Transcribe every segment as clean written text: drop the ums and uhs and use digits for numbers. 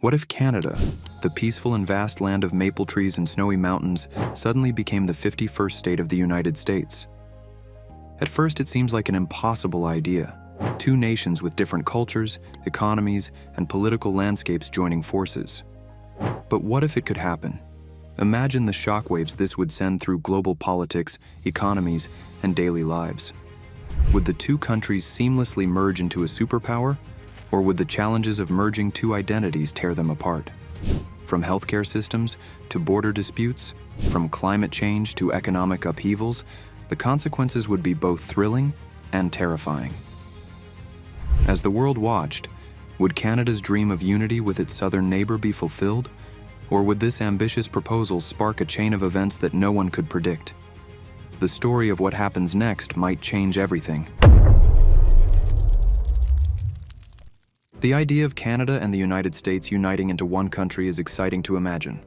What if Canada, the peaceful and vast land of maple trees and snowy mountains, suddenly became the 51st state of the United States? At first, it seems like an impossible idea. Two nations with different cultures, economies, and political landscapes joining forces. But what if it could happen? Imagine the shockwaves this would send through global politics, economies, and daily lives. Would the two countries seamlessly merge into a superpower? Or would the challenges of merging two identities tear them apart? From healthcare systems to border disputes, from climate change to economic upheavals, the consequences would be both thrilling and terrifying. As the world watched, would Canada's dream of unity with its southern neighbor be fulfilled? Or would this ambitious proposal spark a chain of events that no one could predict? The story of what happens next might change everything. The idea of Canada and the United States uniting into one country is exciting to imagine.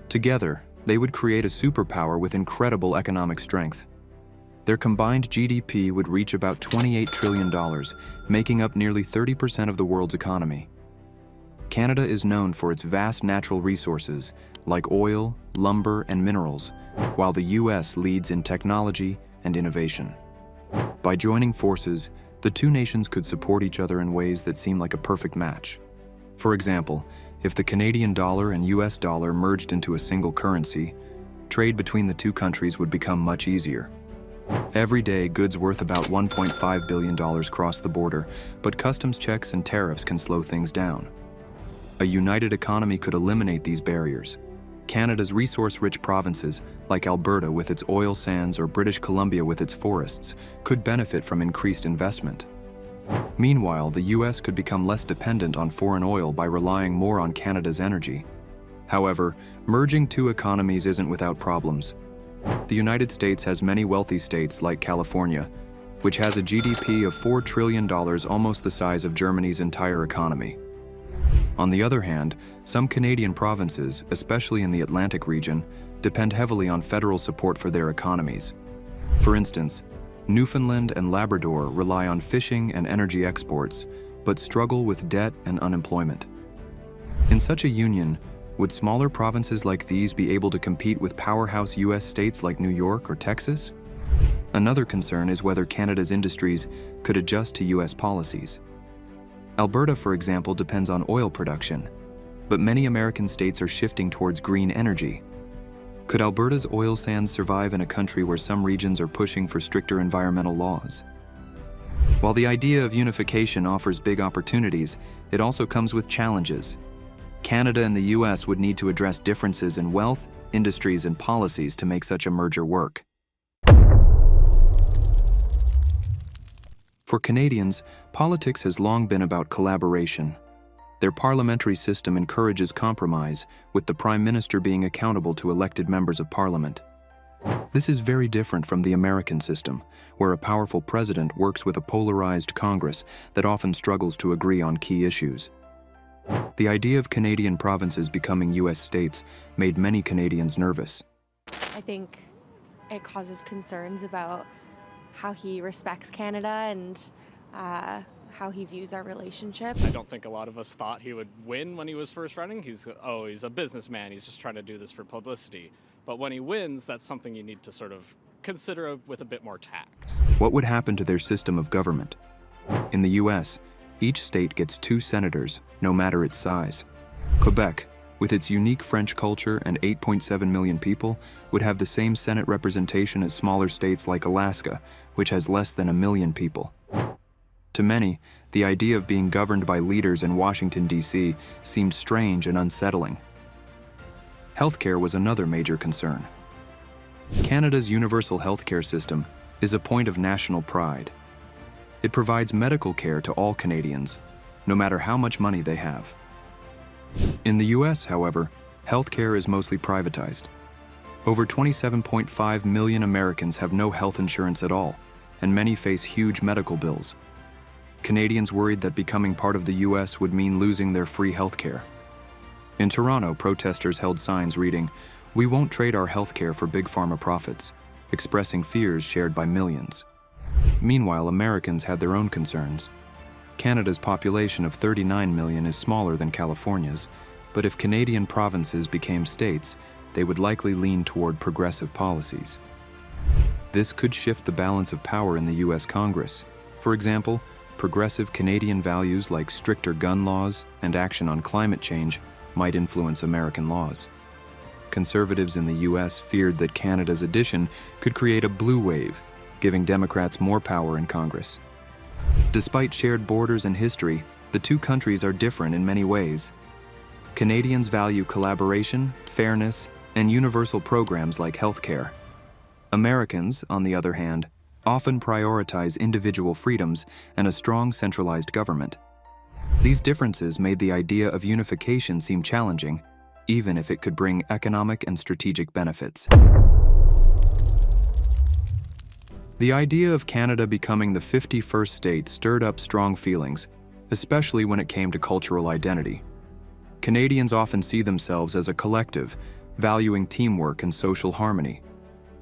Together, they would create a superpower with incredible economic strength. Their combined GDP would reach about $28 trillion, making up nearly 30% of the world's economy. Canada is known for its vast natural resources, like oil, lumber, and minerals, while the US leads in technology and innovation. By joining forces, the two nations could support each other in ways that seem like a perfect match. For example, if the Canadian dollar and US dollar merged into a single currency, trade between the two countries would become much easier. Every day, goods worth about $1.5 billion cross the border, but customs checks and tariffs can slow things down. A united economy could eliminate these barriers. Canada's resource-rich provinces, like Alberta with its oil sands or British Columbia with its forests, could benefit from increased investment. Meanwhile, the US could become less dependent on foreign oil by relying more on Canada's energy. However, merging two economies isn't without problems. The United States has many wealthy states like California, which has a GDP of $4 trillion, almost the size of Germany's entire economy. On the other hand, some Canadian provinces, especially in the Atlantic region, depend heavily on federal support for their economies. For instance, Newfoundland and Labrador rely on fishing and energy exports, but struggle with debt and unemployment. In such a union, would smaller provinces like these be able to compete with powerhouse US states like New York or Texas? Another concern is whether Canada's industries could adjust to US policies. Alberta, for example, depends on oil production, but many American states are shifting towards green energy. Could Alberta's oil sands survive in a country where some regions are pushing for stricter environmental laws? While the idea of unification offers big opportunities, it also comes with challenges. Canada and the US would need to address differences in wealth, industries, and policies to make such a merger work. For Canadians, politics has long been about collaboration. Their parliamentary system encourages compromise, with the Prime Minister being accountable to elected members of Parliament. This is very different from the American system, where a powerful president works with a polarized Congress that often struggles to agree on key issues. The idea of Canadian provinces becoming US states made many Canadians nervous. I think it causes concerns about how he respects Canada and how he views our relationship. I don't think a lot of us thought he would win when he was first running. He's a businessman. He's just trying to do this for publicity. But when he wins, that's something you need to sort of consider with a bit more tact. What would happen to their system of government? In the US, each state gets 2 senators, no matter its size. Quebec, with its unique French culture and 8.7 million people, would have the same Senate representation as smaller states like Alaska, which has less than 1 million people. To many, the idea of being governed by leaders in Washington, D.C. seemed strange and unsettling. Healthcare was another major concern. Canada's universal healthcare system is a point of national pride. It provides medical care to all Canadians, no matter how much money they have. In the US, however, healthcare is mostly privatized. Over 27.5 million Americans have no health insurance at all, and many face huge medical bills. Canadians worried that becoming part of the US would mean losing their free healthcare. In Toronto, protesters held signs reading, "We won't trade our healthcare for big pharma profits," expressing fears shared by millions. Meanwhile, Americans had their own concerns. Canada's population of 39 million is smaller than California's, but if Canadian provinces became states, they would likely lean toward progressive policies. This could shift the balance of power in the U.S. Congress. For example, progressive Canadian values like stricter gun laws and action on climate change might influence American laws. Conservatives in the U.S. feared that Canada's addition could create a blue wave, giving Democrats more power in Congress. Despite shared borders and history, the two countries are different in many ways. Canadians value collaboration, fairness, and universal programs like healthcare. Americans, on the other hand, often prioritize individual freedoms and a strong centralized government. These differences made the idea of unification seem challenging, even if it could bring economic and strategic benefits. The idea of Canada becoming the 51st state stirred up strong feelings, especially when it came to cultural identity. Canadians often see themselves as a collective, valuing teamwork and social harmony.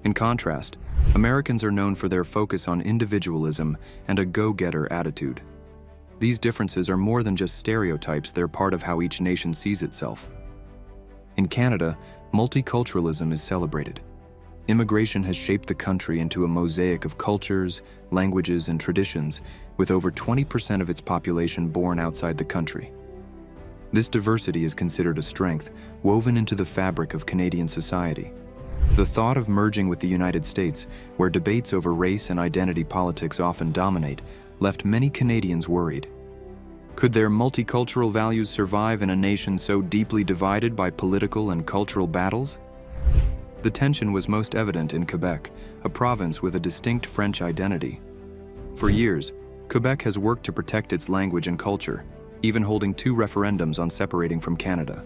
In contrast, Americans are known for their focus on individualism and a go-getter attitude. These differences are more than just stereotypes, they're part of how each nation sees itself. In Canada, multiculturalism is celebrated. Immigration has shaped the country into a mosaic of cultures, languages, and traditions, with over 20% of its population born outside the country. This diversity is considered a strength woven into the fabric of Canadian society. The thought of merging with the United States, where debates over race and identity politics often dominate, left many Canadians worried. Could their multicultural values survive in a nation so deeply divided by political and cultural battles? The tension was most evident in Quebec, a province with a distinct French identity. For years, Quebec has worked to protect its language and culture, even holding 2 referendums on separating from Canada.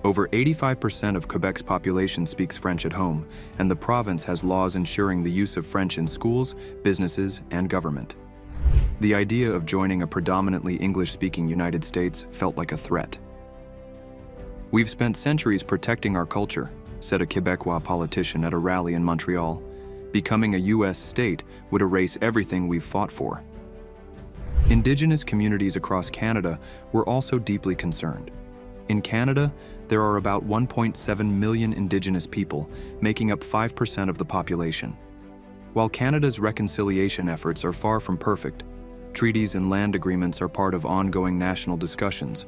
Over 85% of Quebec's population speaks French at home, and the province has laws ensuring the use of French in schools, businesses, and government. The idea of joining a predominantly English-speaking United States felt like a threat. "We've spent centuries protecting our culture," said a Quebecois politician at a rally in Montreal. "Becoming a U.S. state would erase everything we've fought for." Indigenous communities across Canada were also deeply concerned. In Canada, there are about 1.7 million Indigenous people, making up 5% of the population. While Canada's reconciliation efforts are far from perfect, treaties and land agreements are part of ongoing national discussions.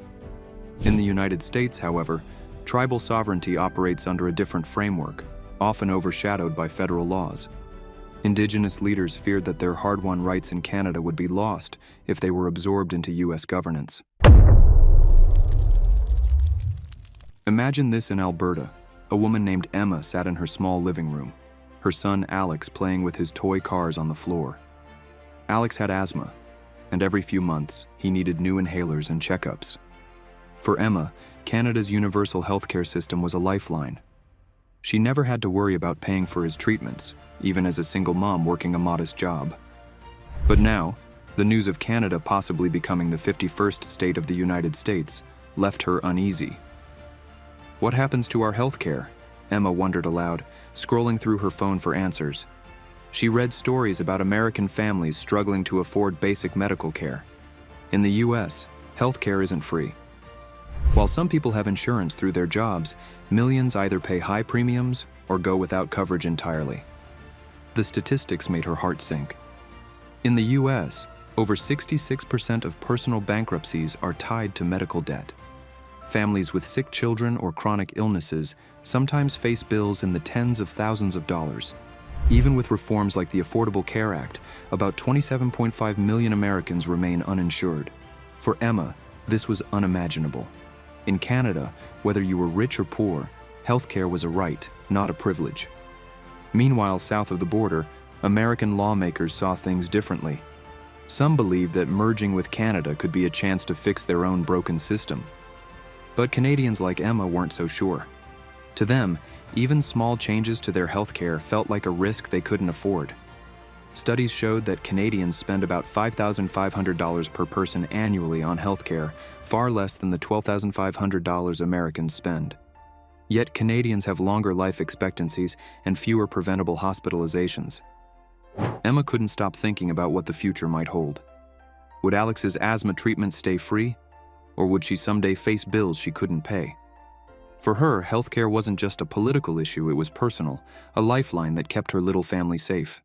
In the United States, however, tribal sovereignty operates under a different framework, often overshadowed by federal laws. Indigenous leaders feared that their hard-won rights in Canada would be lost if they were absorbed into U.S. governance. Imagine this in Alberta. A woman named Emma sat in her small living room, her son Alex playing with his toy cars on the floor. Alex had asthma, and every few months, he needed new inhalers and checkups. For Emma, Canada's universal healthcare system was a lifeline. She never had to worry about paying for his treatments, even as a single mom working a modest job. But now, the news of Canada possibly becoming the 51st state of the United States left her uneasy. "What happens to our healthcare?" Emma wondered aloud, scrolling through her phone for answers. She read stories about American families struggling to afford basic medical care. In the U.S., healthcare isn't free. While some people have insurance through their jobs, millions either pay high premiums or go without coverage entirely. The statistics made her heart sink. In the U.S., over 66% of personal bankruptcies are tied to medical debt. Families with sick children or chronic illnesses sometimes face bills in the tens of thousands of dollars. Even with reforms like the Affordable Care Act, about 27.5 million Americans remain uninsured. For Emma, this was unimaginable. In Canada, whether you were rich or poor, healthcare was a right, not a privilege. Meanwhile, south of the border, American lawmakers saw things differently. Some believed that merging with Canada could be a chance to fix their own broken system. But Canadians like Emma weren't so sure. To them, even small changes to their healthcare felt like a risk they couldn't afford. Studies showed that Canadians spend about $5,500 per person annually on healthcare, far less than the $12,500 Americans spend. Yet Canadians have longer life expectancies and fewer preventable hospitalizations. Emma couldn't stop thinking about what the future might hold. Would Alex's asthma treatment stay free? Or would she someday face bills she couldn't pay? For her, healthcare wasn't just a political issue, it was personal, a lifeline that kept her little family safe.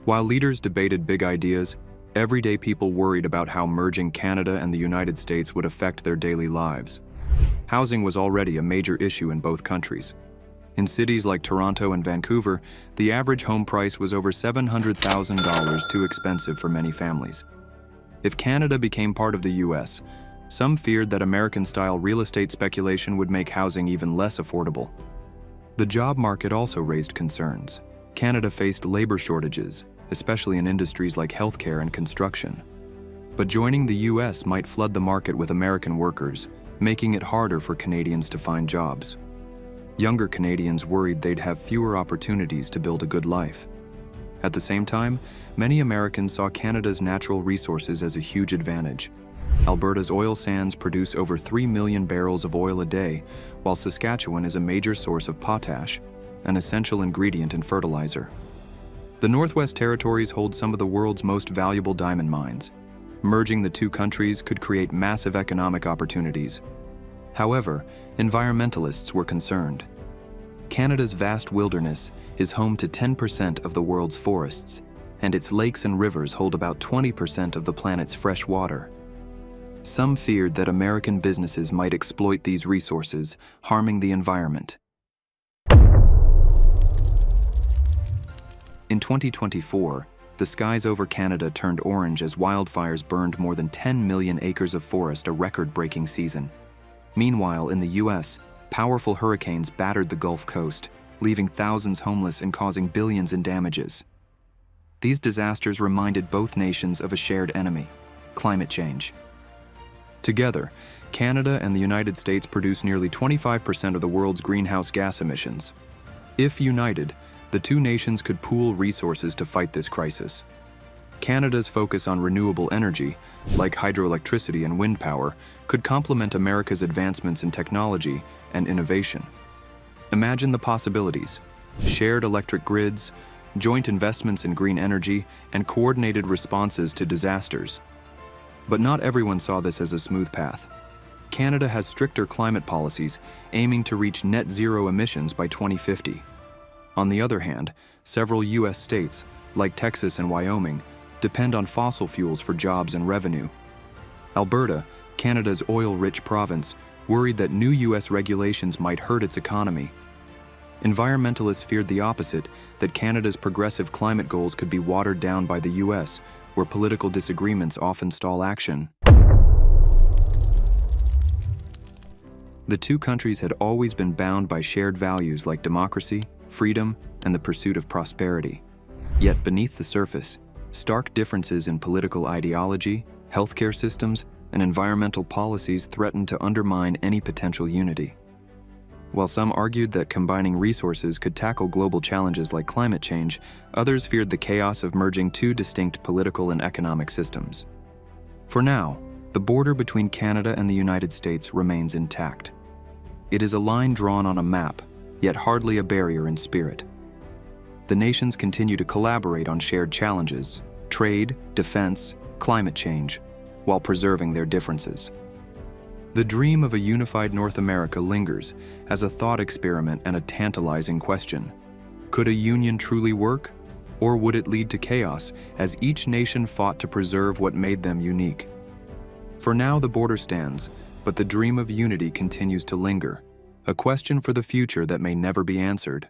While leaders debated big ideas, everyday people worried about how merging Canada and the United States would affect their daily lives. Housing was already a major issue in both countries. In cities like Toronto and Vancouver, the average home price was over $700,000, too expensive for many families. If Canada became part of the US, some feared that American-style real estate speculation would make housing even less affordable. The job market also raised concerns. Canada faced labor shortages, especially in industries like healthcare and construction. But joining the US might flood the market with American workers, making it harder for Canadians to find jobs. Younger Canadians worried they'd have fewer opportunities to build a good life. At the same time, many Americans saw Canada's natural resources as a huge advantage. Alberta's oil sands produce over 3 million barrels of oil a day, while Saskatchewan is a major source of potash, an essential ingredient in fertilizer. The Northwest Territories hold some of the world's most valuable diamond mines. Merging the two countries could create massive economic opportunities. However, environmentalists were concerned. Canada's vast wilderness is home to 10% of the world's forests, and its lakes and rivers hold about 20% of the planet's fresh water. Some feared that American businesses might exploit these resources, harming the environment. In 2024, the skies over Canada turned orange as wildfires burned more than 10 million acres of forest, a record-breaking season. Meanwhile, in the US, powerful hurricanes battered the Gulf Coast, leaving thousands homeless and causing billions in damages. These disasters reminded both nations of a shared enemy: climate change. Together, Canada and the United States produce nearly 25% of the world's greenhouse gas emissions. If united, the two nations could pool resources to fight this crisis. Canada's focus on renewable energy, like hydroelectricity and wind power, could complement America's advancements in technology and innovation. Imagine the possibilities: shared electric grids, joint investments in green energy, and coordinated responses to disasters. But not everyone saw this as a smooth path. Canada has stricter climate policies, aiming to reach net zero emissions by 2050. On the other hand, several US states, like Texas and Wyoming, depend on fossil fuels for jobs and revenue. Alberta, Canada's oil-rich province, worried that new US regulations might hurt its economy. Environmentalists feared the opposite, that Canada's progressive climate goals could be watered down by the US, where political disagreements often stall action. The two countries had always been bound by shared values like democracy, freedom, and the pursuit of prosperity. Yet beneath the surface, stark differences in political ideology, healthcare systems, and environmental policies threatened to undermine any potential unity. While some argued that combining resources could tackle global challenges like climate change, others feared the chaos of merging two distinct political and economic systems. For now, the border between Canada and the United States remains intact. It is a line drawn on a map, yet hardly a barrier in spirit. The nations continue to collaborate on shared challenges: trade, defense, climate change, while preserving their differences. The dream of a unified North America lingers as a thought experiment and a tantalizing question. Could a union truly work? Or would it lead to chaos as each nation fought to preserve what made them unique? For now, the border stands, but the dream of unity continues to linger, a question for the future that may never be answered.